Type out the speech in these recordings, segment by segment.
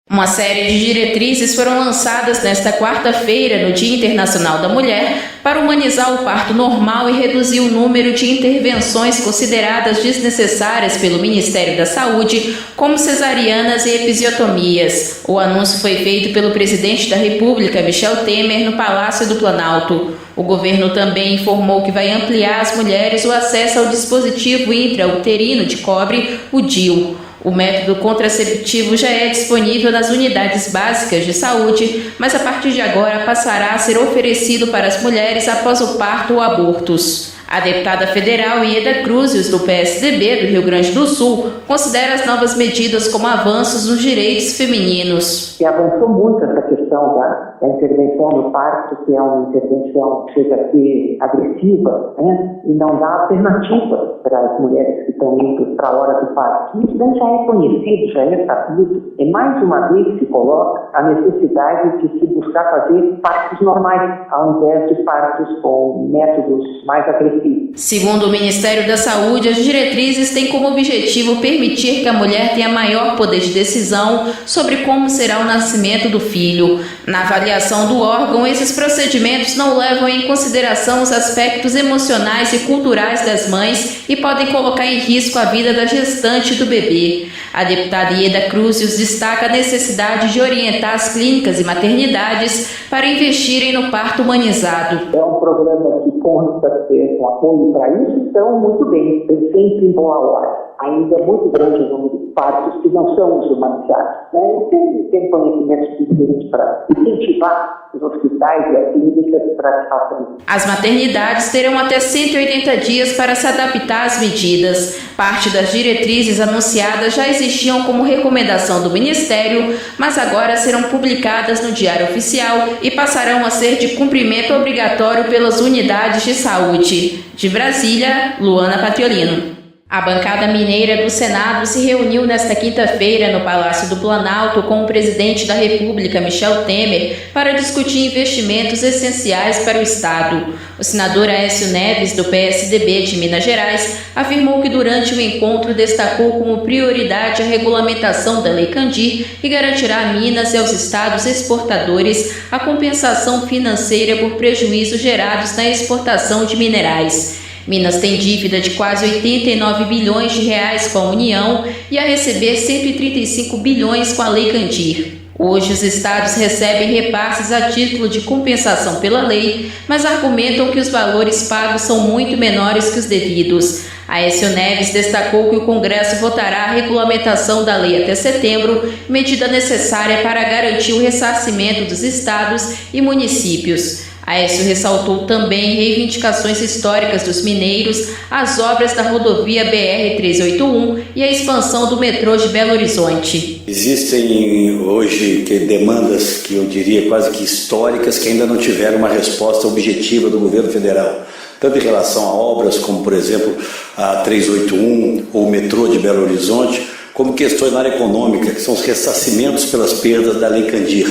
Uma série de diretrizes foram lançadas nesta quarta-feira, no Dia Internacional da Mulher, para humanizar o parto normal e reduzir o número de intervenções consideradas desnecessárias pelo Ministério da Saúde, como cesarianas e episiotomias. O anúncio foi feito pelo presidente da República, Michel Temer, no Palácio do Planalto. O governo também informou que vai ampliar às mulheres o acesso ao dispositivo intrauterino de cobre, o DIU. O método contraceptivo já é disponível nas unidades básicas de saúde, mas a partir de agora passará a ser oferecido para as mulheres após o parto ou abortos. A deputada federal Ieda Cruzius, do PSDB do Rio Grande do Sul, considera as novas medidas como avanços nos direitos femininos. E avançou muito essa questão da intervenção no parto, que é uma intervenção que chega a ser agressiva, né? E não dá alternativa para as mulheres que estão indo para a hora do parto. Isso daí já é conhecido, já é sabido. E mais uma vez se coloca a necessidade de se buscar fazer partos normais, ao invés de partos com métodos mais agressivos. Segundo o Ministério da Saúde, as diretrizes têm como objetivo permitir que a mulher tenha maior poder de decisão sobre como será o nascimento do filho. Na avaliação do órgão, esses procedimentos não levam em consideração os aspectos emocionais e culturais das mães e podem colocar em risco a vida da gestante do bebê. A deputada Ieda Cruzius destaca a necessidade de orientar as clínicas e maternidades para investirem no parto humanizado. É um programa que consta ter um apoio para isso, então muito bem, sempre em boa hora. Ainda é muito grande o número de partos que não são humanizados, né? E tem conhecimento suficiente para incentivar os hospitais e as clínicas para que façam isso. As maternidades terão até 180 dias para se adaptar às medidas. Parte das diretrizes anunciadas já existiam como recomendação do Ministério, mas agora serão publicadas no Diário Oficial e passarão a ser de cumprimento obrigatório pelas unidades de saúde. De Brasília, Luana Patriolino. A bancada mineira do Senado se reuniu nesta quinta-feira no Palácio do Planalto com o presidente da República, Michel Temer, para discutir investimentos essenciais para o Estado. O senador Aécio Neves, do PSDB de Minas Gerais, afirmou que durante o encontro destacou como prioridade a regulamentação da Lei Candir, que garantirá a Minas e aos estados exportadores a compensação financeira por prejuízos gerados na exportação de minerais. Minas tem dívida de quase 89 bilhões de reais com a União e a receber 135 bilhões com a Lei Candir. Hoje, os estados recebem repasses a título de compensação pela lei, mas argumentam que os valores pagos são muito menores que os devidos. Aécio Neves destacou que o Congresso votará a regulamentação da lei até setembro, medida necessária para garantir o ressarcimento dos estados e municípios. Aécio ressaltou também reivindicações históricas dos mineiros, as obras da rodovia BR-381 e a expansão do metrô de Belo Horizonte. Existem hoje demandas que eu diria quase que históricas que ainda não tiveram uma resposta objetiva do governo federal. Tanto em relação a obras como, por exemplo, a 381 ou o metrô de Belo Horizonte, como questões na área econômica, que são os ressarcimentos pelas perdas da Lei Candir,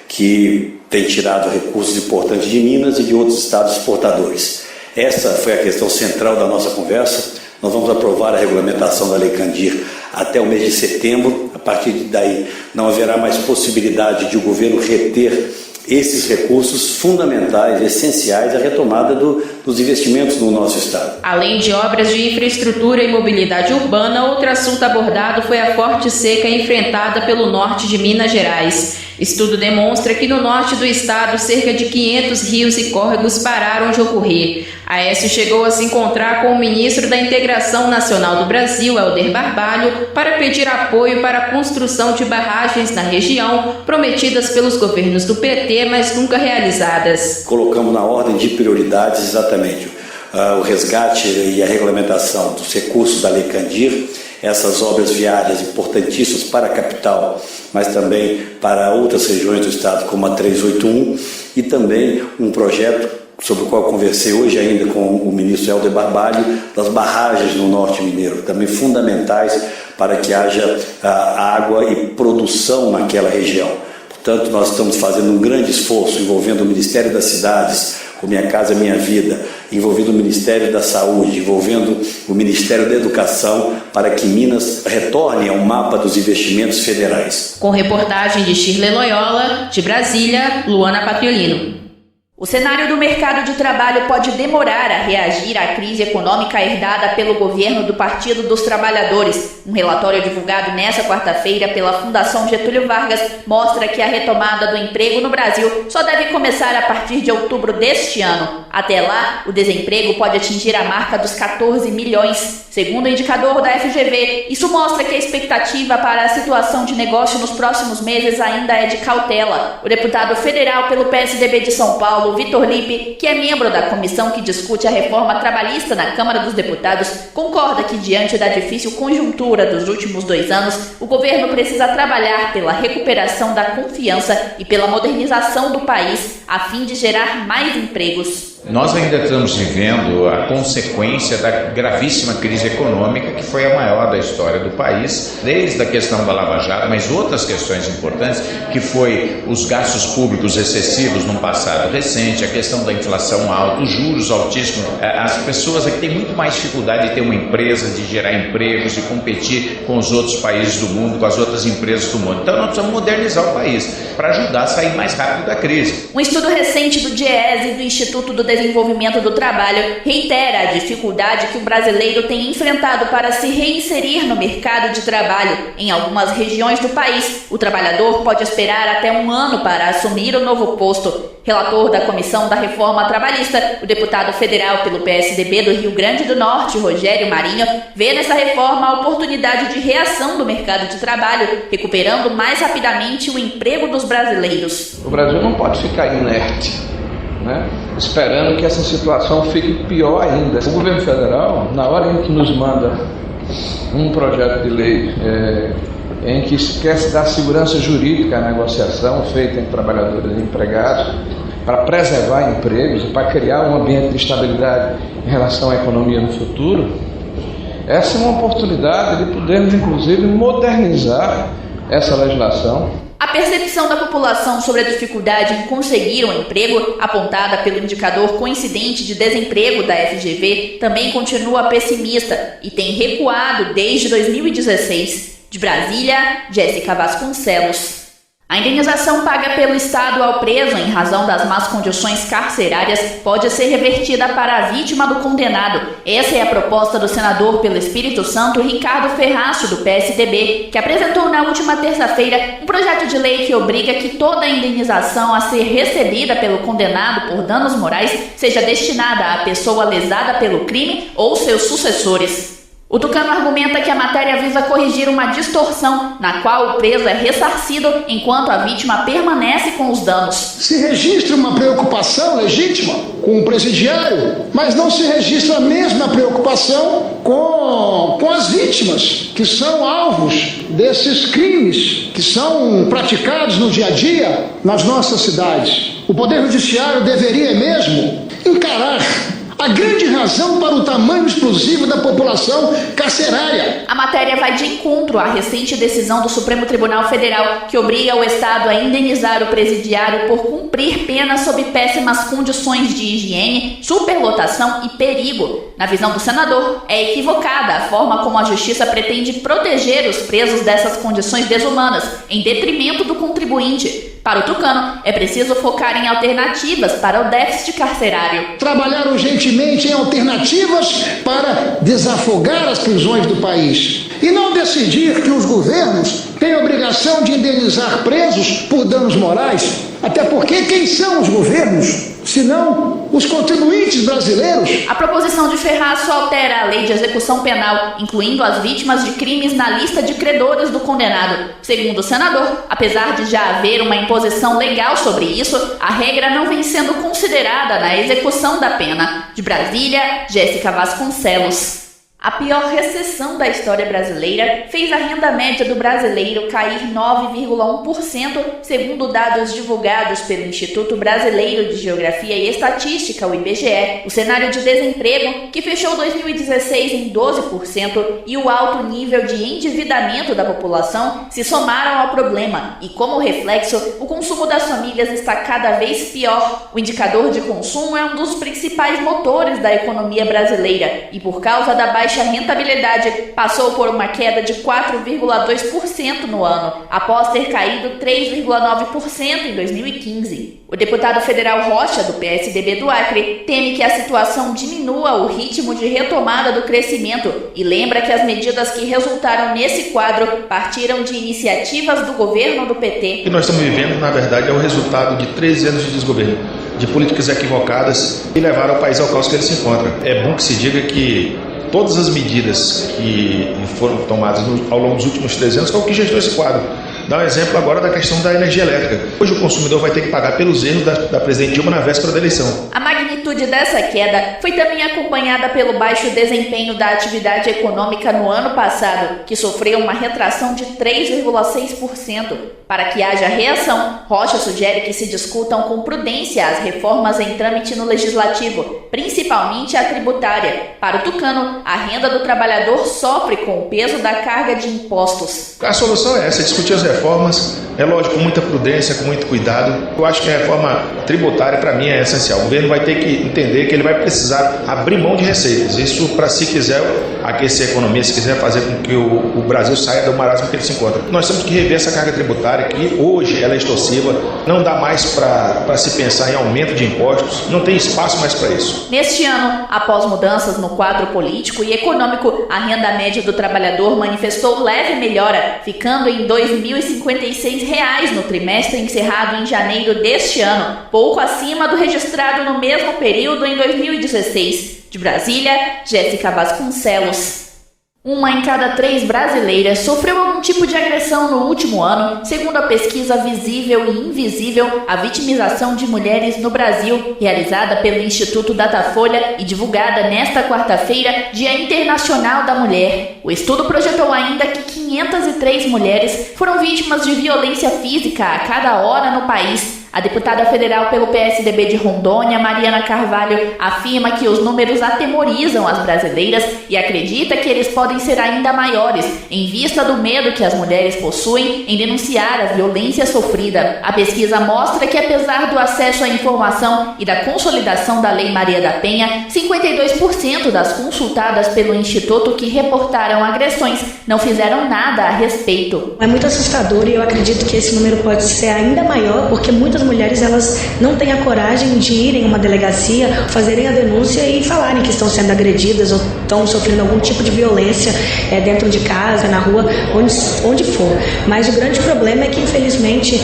que tem tirado recursos importantes de Minas e de outros estados exportadores. Essa foi a questão central da nossa conversa. Nós vamos aprovar a regulamentação da Lei Candir até o mês de setembro. A partir daí não haverá mais possibilidade de o governo reter esses recursos fundamentais, essenciais à retomada dos investimentos no nosso estado. Além de obras de infraestrutura e mobilidade urbana, outro assunto abordado foi a forte seca enfrentada pelo norte de Minas Gerais. Estudo demonstra que no norte do estado, cerca de 500 rios e córregos pararam de ocorrer. Aécio chegou a se encontrar com o ministro da Integração Nacional do Brasil, Helder Barbalho, para pedir apoio para a construção de barragens na região, prometidas pelos governos do PT, mas nunca realizadas. Colocamos na ordem de prioridades exatamente o resgate e a regulamentação dos recursos da Lei Candir, essas obras viárias importantíssimas para a capital, mas também para outras regiões do estado, como a 381, e também um projeto sobre o qual conversei hoje ainda com o ministro Helder Barbalho, das barragens no norte mineiro, também fundamentais para que haja água e produção naquela região. Portanto, nós estamos fazendo um grande esforço envolvendo o Ministério das Cidades, o Minha Casa Minha Vida, envolvendo o Ministério da Saúde, envolvendo o Ministério da Educação, para que Minas retorne ao mapa dos investimentos federais. Com reportagem de Shirley Loyola, de Brasília, Luana Patriolino. O cenário do mercado de trabalho pode demorar a reagir à crise econômica herdada pelo governo do Partido dos Trabalhadores. Um relatório divulgado nesta quarta-feira pela Fundação Getúlio Vargas mostra que a retomada do emprego no Brasil só deve começar a partir de outubro deste ano. Até lá, o desemprego pode atingir a marca dos 14 milhões. Segundo o indicador da FGV, isso mostra que a expectativa para a situação de negócio nos próximos meses ainda é de cautela. O deputado federal pelo PSDB de São Paulo, Vitor Lippe, que é membro da comissão que discute a reforma trabalhista na Câmara dos Deputados, concorda que, diante da difícil conjuntura dos últimos 2 anos, o governo precisa trabalhar pela recuperação da confiança e pela modernização do país, a fim de gerar mais empregos. Nós ainda estamos vivendo a consequência da gravíssima crise econômica, que foi a maior da história do país, desde a questão da Lava Jato, mas outras questões importantes, que foi os gastos públicos excessivos num passado recente, a questão da inflação alta, os juros altíssimos, as pessoas aqui têm muito mais dificuldade de ter uma empresa, de gerar empregos, de competir com os outros países do mundo, com as outras empresas do mundo. Então nós precisamos modernizar o país para ajudar a sair mais rápido da crise. Um estudo recente do DIEESE e do Instituto do Desenvolvimento do Trabalho reitera a dificuldade que o brasileiro tem enfrentado para se reinserir no mercado de trabalho. Em algumas regiões do país, o trabalhador pode esperar até 1 ano para assumir o novo posto. Relator da Comissão da Reforma Trabalhista, o deputado federal pelo PSDB do Rio Grande do Norte, Rogério Marinho, vê nessa reforma a oportunidade de reação do mercado de trabalho, recuperando mais rapidamente o emprego dos brasileiros. O Brasil não pode ficar inerte, esperando que essa situação fique pior ainda. O governo federal, na hora em que nos manda um projeto de lei em que quer se dar segurança jurídica à negociação feita entre trabalhadores e empregados, para preservar empregos e para criar um ambiente de estabilidade em relação à economia no futuro, essa é uma oportunidade de podermos, inclusive, modernizar essa legislação. A percepção da população sobre a dificuldade em conseguir um emprego, apontada pelo indicador coincidente de desemprego da FGV, também continua pessimista e tem recuado desde 2016. De Brasília, Jéssica Vasconcelos. A indenização paga pelo Estado ao preso em razão das más condições carcerárias pode ser revertida para a vítima do condenado. Essa é a proposta do senador pelo Espírito Santo, Ricardo Ferraço, do PSDB, que apresentou na última terça-feira um projeto de lei que obriga que toda a indenização a ser recebida pelo condenado por danos morais seja destinada à pessoa lesada pelo crime ou seus sucessores. O tucano argumenta que a matéria visa corrigir uma distorção na qual o preso é ressarcido enquanto a vítima permanece com os danos. Se registra uma preocupação legítima com o presidiário, mas não se registra a mesma preocupação com as vítimas, que são alvos desses crimes que são praticados no dia a dia nas nossas cidades. O Poder Judiciário deveria mesmo encarar a grande razão para o tamanho explosivo da população carcerária. A matéria vai de encontro à recente decisão do Supremo Tribunal Federal que obriga o Estado a indenizar o presidiário por cumprir pena sob péssimas condições de higiene, superlotação e perigo. Na visão do senador, é equivocada a forma como a Justiça pretende proteger os presos dessas condições desumanas, em detrimento do contribuinte. Para o tucano, é preciso focar em alternativas para o déficit carcerário. Trabalhar urgentemente em alternativas para desafogar as prisões do país. E não decidir que os governos têm a obrigação de indenizar presos por danos morais. Até porque quem são os governos, senão os contribuintes brasileiros? A proposição de Ferraço altera a lei de execução penal, incluindo as vítimas de crimes na lista de credores do condenado. Segundo o senador, apesar de já haver uma imposição legal sobre isso, a regra não vem sendo considerada na execução da pena. De Brasília, Jéssica Vasconcelos. A pior recessão da história brasileira fez a renda média do brasileiro cair 9,1%, segundo dados divulgados pelo Instituto Brasileiro de Geografia e Estatística, o IBGE. O cenário de desemprego, que fechou 2016 em 12%, e o alto nível de endividamento da população se somaram ao problema e, como reflexo, o consumo das famílias está cada vez pior. O indicador de consumo é um dos principais motores da economia brasileira e, por causa da baixa rentabilidade, passou por uma queda de 4,2% no ano, após ter caído 3,9% em 2015. O deputado federal Rocha, do PSDB do Acre, teme que a situação diminua o ritmo de retomada do crescimento e lembra que as medidas que resultaram nesse quadro partiram de iniciativas do governo do PT. O que nós estamos vivendo, na verdade, é o resultado de 13 anos de desgoverno, de políticas equivocadas que levaram o país ao caos que ele se encontra. É bom que se diga que todas as medidas que foram tomadas ao longo dos últimos 13 anos foi o que gestou esse quadro. Dá um exemplo agora da questão da energia elétrica. Hoje o consumidor vai ter que pagar pelos erros da presidente Dilma na véspera da eleição. A magnitude dessa queda foi também acompanhada pelo baixo desempenho da atividade econômica no ano passado, que sofreu uma retração de 3,6%. Para que haja reação, Rocha sugere que se discutam com prudência as reformas em trâmite no Legislativo, principalmente a tributária. Para o tucano, a renda do trabalhador sofre com o peso da carga de impostos. A solução é essa, discutir as reformas, é lógico, com muita prudência, com muito cuidado. Eu acho que a reforma tributária, para mim, é essencial. O governo vai ter que entender que ele vai precisar abrir mão de receitas. Isso para, se quiser aquecer a economia, se quiser fazer com que o Brasil saia do marasmo que ele se encontra. Nós temos que rever essa carga tributária, que hoje ela é extorsiva, não dá mais para se pensar em aumento de impostos, não tem espaço mais para isso. Neste ano, após mudanças no quadro político e econômico, a renda média do trabalhador manifestou leve melhora, ficando em R$ 2.056 no trimestre encerrado em janeiro deste ano, pouco acima do registrado no mesmo período em 2016. De Brasília, Jéssica Vasconcelos. 1 em cada 3 brasileiras sofreu algum tipo de agressão no último ano, segundo a pesquisa Visível e Invisível, a vitimização de mulheres no Brasil, realizada pelo Instituto Datafolha e divulgada nesta quarta-feira, Dia Internacional da Mulher. O estudo projetou ainda que 503 mulheres foram vítimas de violência física a cada hora no país. A deputada federal pelo PSDB de Rondônia, Mariana Carvalho, afirma que os números atemorizam as brasileiras e acredita que eles podem ser ainda maiores, em vista do medo que as mulheres possuem em denunciar a violência sofrida. A pesquisa mostra que, apesar do acesso à informação e da consolidação da Lei Maria da Penha, 52% das consultadas pelo Instituto que reportaram agressões não fizeram nada a respeito. É muito assustador e eu acredito que esse número pode ser ainda maior, porque muitas mulheres elas não têm a coragem de irem a uma delegacia, fazerem a denúncia e falarem que estão sendo agredidas ou estão sofrendo algum tipo de violência dentro de casa, na rua, onde for. Mas o grande problema é que, infelizmente,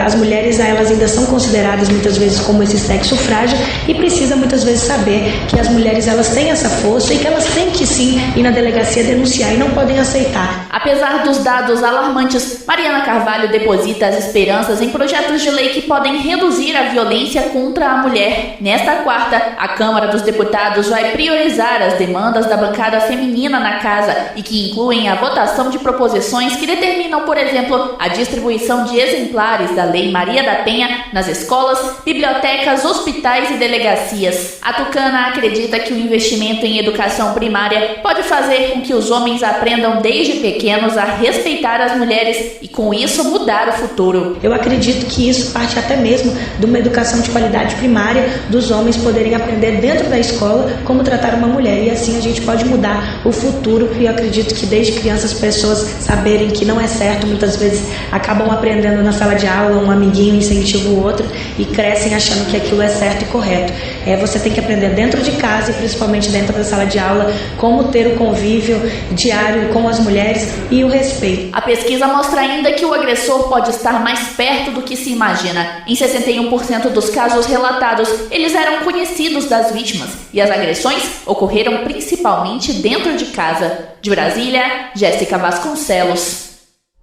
as mulheres elas ainda são consideradas muitas vezes como esse sexo frágil e precisa muitas vezes saber que as mulheres elas têm essa força e que elas têm que sim ir na delegacia denunciar e não podem aceitar. Apesar dos dados alarmantes, Mariana Carvalho deposita as esperanças em projetos de lei que podem reduzir a violência contra a mulher. Nesta quarta, a Câmara dos Deputados vai priorizar as demandas da bancada feminina na casa e que incluem a votação de proposições que determinam, por exemplo, a distribuição de exemplares da Lei Maria da Penha nas escolas, bibliotecas, hospitais e delegacias. A tucana acredita que o investimento em educação primária pode fazer com que os homens aprendam desde pequenos a respeitar as mulheres e, com isso, mudar o futuro. Eu acredito que isso parte até mesmo de uma educação de qualidade primária, dos homens poderem aprender dentro da escola como tratar uma mulher, e assim a gente pode mudar o futuro. E eu acredito que desde criança as pessoas saberem que não é certo, muitas vezes acabam aprendendo na sala de aula, um amiguinho incentiva o outro e crescem achando que aquilo é certo e correto. Você tem que aprender dentro de casa e principalmente dentro da sala de aula como ter o convívio diário com as mulheres e o respeito. A pesquisa mostra ainda que o agressor pode estar mais perto do que se imagina. Em 61% dos casos relatados, eles eram conhecidos das vítimas e as agressões ocorreram principalmente dentro de casa. De Brasília, Jéssica Vasconcelos.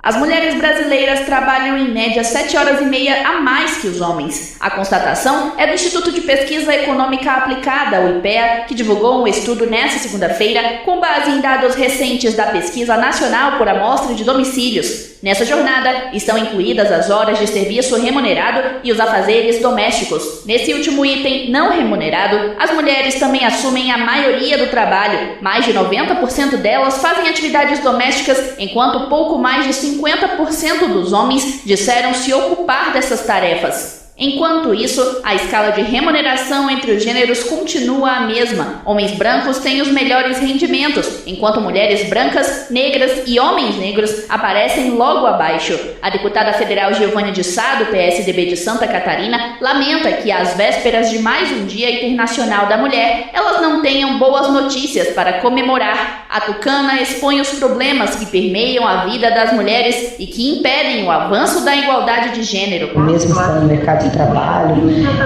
As mulheres brasileiras trabalham em média 7 horas e meia a mais que os homens. A constatação é do Instituto de Pesquisa Econômica Aplicada, o IPEA, que divulgou um estudo nesta segunda-feira com base em dados recentes da Pesquisa Nacional por Amostra de Domicílios. Nessa jornada estão incluídas as horas de serviço remunerado e os afazeres domésticos. Nesse último item não remunerado, as mulheres também assumem a maioria do trabalho. Mais de 90% delas fazem atividades domésticas, enquanto pouco mais de 50% dos homens disseram se ocupar dessas tarefas. Enquanto isso, a escala de remuneração entre os gêneros continua a mesma. Homens brancos têm os melhores rendimentos, enquanto mulheres brancas, negras e homens negros aparecem logo abaixo. A deputada federal Geovânia de Sá, do PSDB de Santa Catarina, lamenta que às vésperas de mais um Dia Internacional da Mulher, elas não tenham boas notícias para comemorar. A tucana expõe os problemas que permeiam a vida das mulheres e que impedem o avanço da igualdade de gênero. Mesmo estando no mercado de trabalho,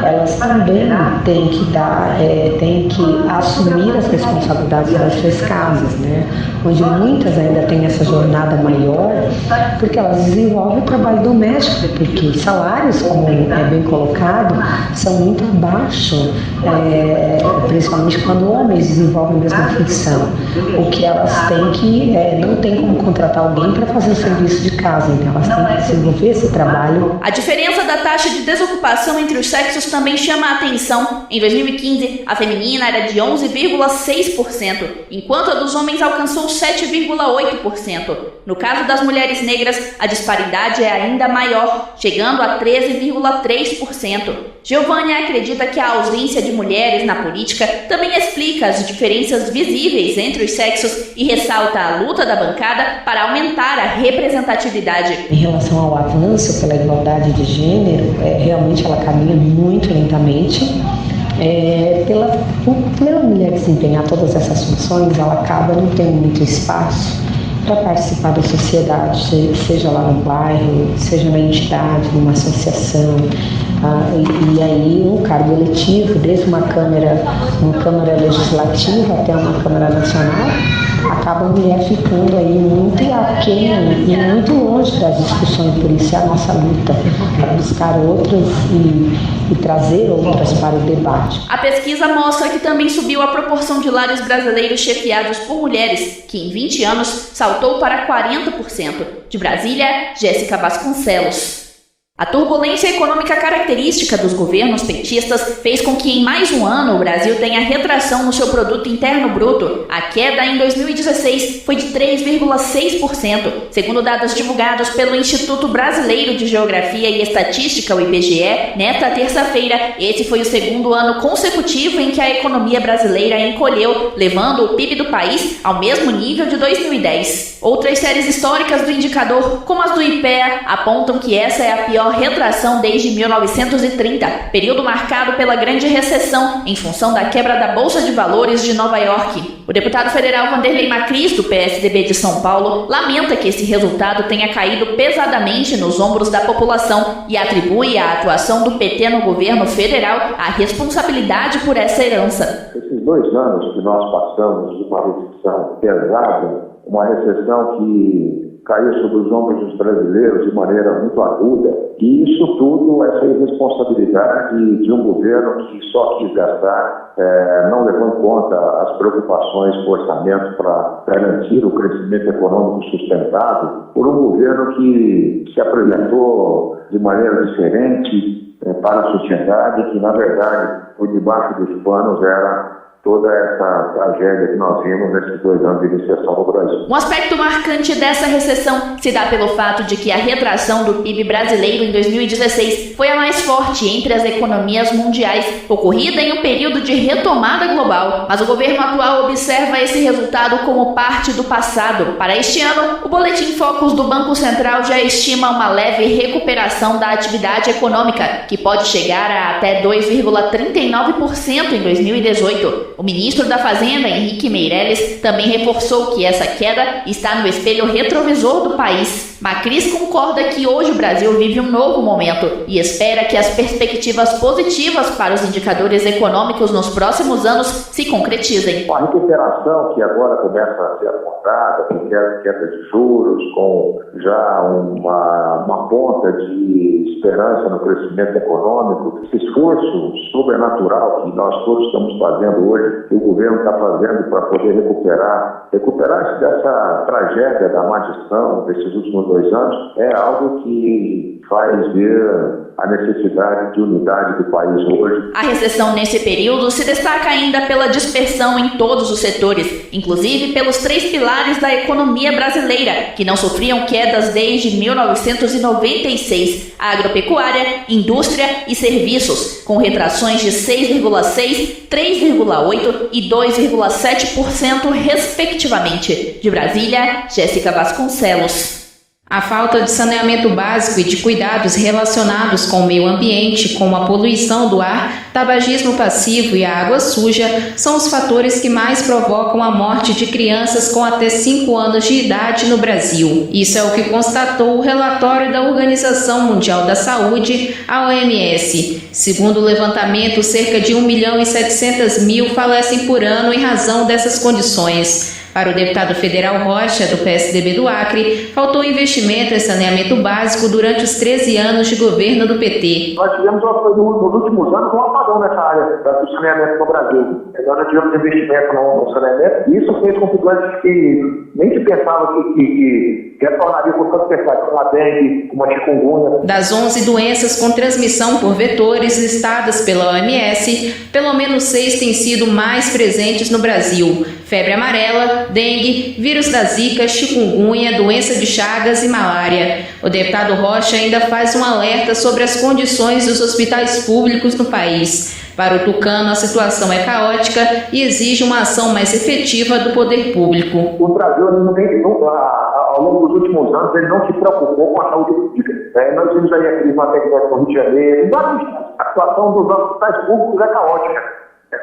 elas também têm que assumir as responsabilidades das suas casas, né? Onde muitas ainda têm essa jornada maior, porque elas desenvolvem o trabalho doméstico, porque os salários, como é bem colocado, são muito abaixo, principalmente quando homens desenvolvem a mesma função. O que elas têm que, não tem como contratar alguém para fazer o serviço de casa, então elas têm que desenvolver esse trabalho. A diferença da taxa de desocupação entre os sexos também chama a atenção. Em 2015, a feminina era de 11,6%, enquanto a dos homens alcançou 7,8%. No caso das mulheres negras, a disparidade é ainda maior, chegando a 13,3%. Geovânia acredita que a ausência de mulheres na política também explica as diferenças visíveis entre os sexos e ressalta a luta da bancada para aumentar a representatividade. Em relação ao avanço pela igualdade de gênero, realmente ela caminha muito lentamente. Pela mulher desempenhar todas essas funções, ela acaba não tendo muito espaço para participar da sociedade, seja lá no bairro, seja na entidade, numa associação, e aí um cargo eletivo, desde uma Câmara Legislativa até uma Câmara Nacional, acaba a mulher ficando aí muito aquém e muito longe das discussões. Por isso é a nossa luta para buscar outras e trazer outras para o debate. A pesquisa mostra que também subiu a proporção de lares brasileiros chefiados por mulheres, que em 20 anos saltou para 40%. De Brasília, Jéssica Vasconcelos. A turbulência econômica característica dos governos petistas fez com que em mais um ano o Brasil tenha retração no seu produto interno bruto. A queda em 2016 foi de 3,6%, segundo dados divulgados pelo Instituto Brasileiro de Geografia e Estatística, o IBGE, nesta terça-feira. Esse foi o segundo ano consecutivo em que a economia brasileira encolheu, levando o PIB do país ao mesmo nível de 2010. Outras séries históricas do indicador, como as do IPEA, apontam que essa é a pior retração desde 1930, período marcado pela grande recessão em função da quebra da Bolsa de Valores de Nova York. O deputado federal Vanderlei Macris, do PSDB de São Paulo, lamenta que esse resultado tenha caído pesadamente nos ombros da população e atribui à atuação do PT no governo federal a responsabilidade por essa herança. Esses 2 anos que nós passamos de uma recessão pesada, uma recessão que caiu sobre os ombros dos brasileiros de maneira muito aguda, e isso tudo, essa irresponsabilidade de um governo que só quis gastar, não levando em conta as preocupações com o orçamento para garantir o crescimento econômico sustentável, por um governo que se apresentou de maneira diferente para a sociedade, que na verdade, por debaixo dos panos era toda essa tragédia que nós vimos nesses 2 anos de recessão no Brasil. Um aspecto marcante dessa recessão se dá pelo fato de que a retração do PIB brasileiro em 2016 foi a mais forte entre as economias mundiais, ocorrida em um período de retomada global. Mas o governo atual observa esse resultado como parte do passado. Para este ano, o Boletim Focus do Banco Central já estima uma leve recuperação da atividade econômica, que pode chegar a até 2,39% em 2018. O ministro da Fazenda, Henrique Meirelles, também reforçou que essa queda está no espelho retrovisor do país. Macris concorda que hoje o Brasil vive um novo momento e espera que as perspectivas positivas para os indicadores econômicos nos próximos anos se concretizem. A recuperação que agora começa a ser apontada, com queda de juros, com já uma ponta de esperança no crescimento econômico, esse esforço sobrenatural que nós todos estamos fazendo hoje, que o governo está fazendo para poder recuperar-se dessa tragédia da má gestão desses últimos 2 anos, é algo que faz ver a necessidade de unidade do país hoje. A recessão nesse período se destaca ainda pela dispersão em todos os setores, inclusive pelos 3 pilares da economia brasileira, que não sofriam quedas desde 1996: a agropecuária, indústria e serviços, com retrações de 6,6%, 3,8% e 2,7% respectivamente. De Brasília, Jéssica Vasconcelos. A falta de saneamento básico e de cuidados relacionados com o meio ambiente, como a poluição do ar, tabagismo passivo e a água suja, são os fatores que mais provocam a morte de crianças com até 5 anos de idade no Brasil. Isso é o que constatou o relatório da Organização Mundial da Saúde, a OMS. Segundo o levantamento, cerca de 1.700.000 falecem por ano em razão dessas condições. Para o deputado federal Rocha, do PSDB do Acre, faltou investimento em saneamento básico durante os 13 anos de governo do PT. Nós tivemos, nos últimos anos, um apagão nessa área do saneamento no Brasil. Nós não tivemos investimento no saneamento, e isso fez com que doenças que nem se pensava que retornaria com tanto pesado, como a dengue, como a chikungunya. Das 11 doenças com transmissão por vetores listadas pela OMS, pelo menos 6 têm sido mais presentes no Brasil: febre amarela, dengue, vírus da zika, chikungunya, doença de Chagas e malária. O deputado Rocha ainda faz um alerta sobre as condições dos hospitais públicos no país. Para o tucano, a situação é caótica e exige uma ação mais efetiva do poder público. O Brasil, ao longo dos últimos anos, ele não se preocupou com a saúde pública. Nós vimos aí a crise maternidade no Rio de Janeiro. A situação dos hospitais públicos é caótica.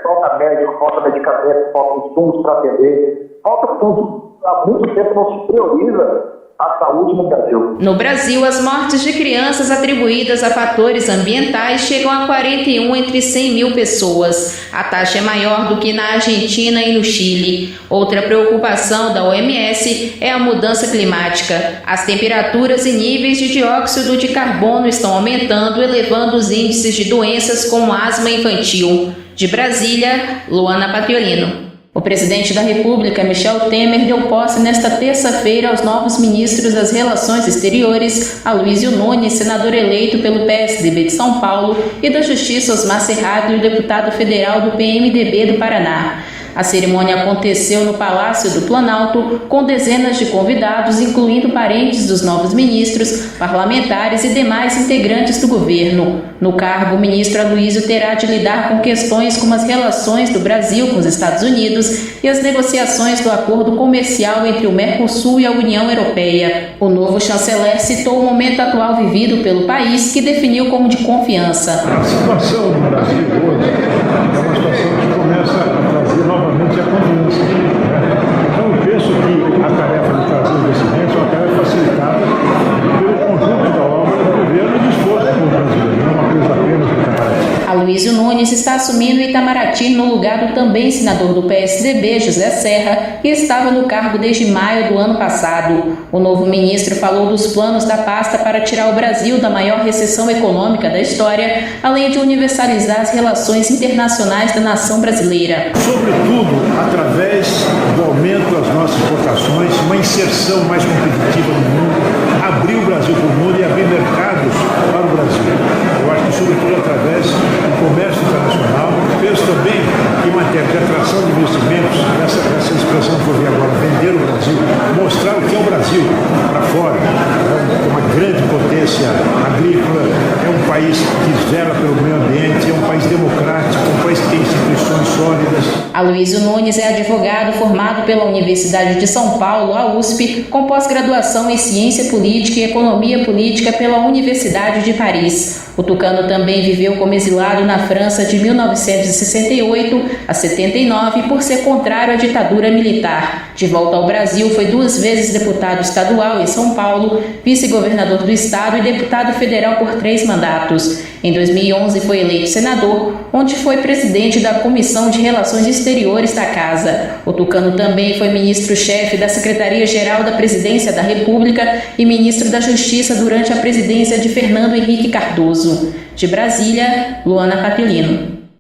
Falta médico, falta medicamento, falta insumos para atender. Há muito tempo não se prioriza a saúde no Brasil. No Brasil, as mortes de crianças atribuídas a fatores ambientais chegam a 41 entre 100 mil pessoas. A taxa é maior do que na Argentina e no Chile. Outra preocupação da OMS é a mudança climática. As temperaturas e níveis de dióxido de carbono estão aumentando, elevando os índices de doenças como asma infantil. De Brasília, Luana Patriolino. O presidente da República, Michel Temer, deu posse nesta terça-feira aos novos ministros das Relações Exteriores, Aloysio Nunes, senador eleito pelo PSDB de São Paulo, e da Justiça, Osmar Cerrado, e o deputado federal do PMDB do Paraná. A cerimônia aconteceu no Palácio do Planalto, com dezenas de convidados, incluindo parentes dos novos ministros, parlamentares e demais integrantes do governo. No cargo, o ministro Aloysio terá de lidar com questões como as relações do Brasil com os Estados Unidos e as negociações do acordo comercial entre o Mercosul e a União Europeia. O novo chanceler citou o momento atual vivido pelo país, que definiu como de confiança. A situação no Brasil hoje é uma situação que começa a trazer novamente a confiança. Então, eu penso que a tarefa de trazer investimentos é uma tarefa facilitada pelo conjunto da obra do governo e do esforço do povo brasileiro, não é uma coisa apenas do Itamaraty. Aloysio Nunes está assumindo Itamaraty no lugar do também senador do PSDB, José Serra, que estava no cargo desde maio do ano passado. O novo ministro falou dos planos da pasta para tirar o Brasil da maior recessão econômica da história, além de universalizar as relações internacionais da nação brasileira. Sobretudo, através do aumento das nossas exportações, uma inserção mais competitiva no mundo, abrir o Brasil para o mundo e abrir mercados para o Brasil. Eu acho que, sobretudo, através do comércio internacional. Penso também que, em matéria de atração de investimentos, essa expressão que eu vi agora, vender o Brasil, mostrar o que é o Brasil para fora. É uma grande potência agrícola, é um país que zela pelo meio ambiente, é um país democrático, um país que tem instituições sólidas. Aloysio Nunes é advogado formado pela Universidade de São Paulo, a USP, com pós-graduação em Ciência Política e Economia Política pela Universidade de Paris. O tucano também viveu como exilado na França de 1968 a 79 por ser contrário à ditadura militar. De volta ao Brasil, foi 2 vezes deputado estadual em São Paulo, vice-governador do estado e deputado federal por 3 mandatos. Em 2011 foi eleito senador, onde foi presidente da Comissão de Relações Exteriores da Casa. O tucano também foi ministro-chefe da Secretaria-Geral da Presidência da República e ministro da Justiça durante a presidência de Fernando Henrique Cardoso. De Brasília, Luana Capilino.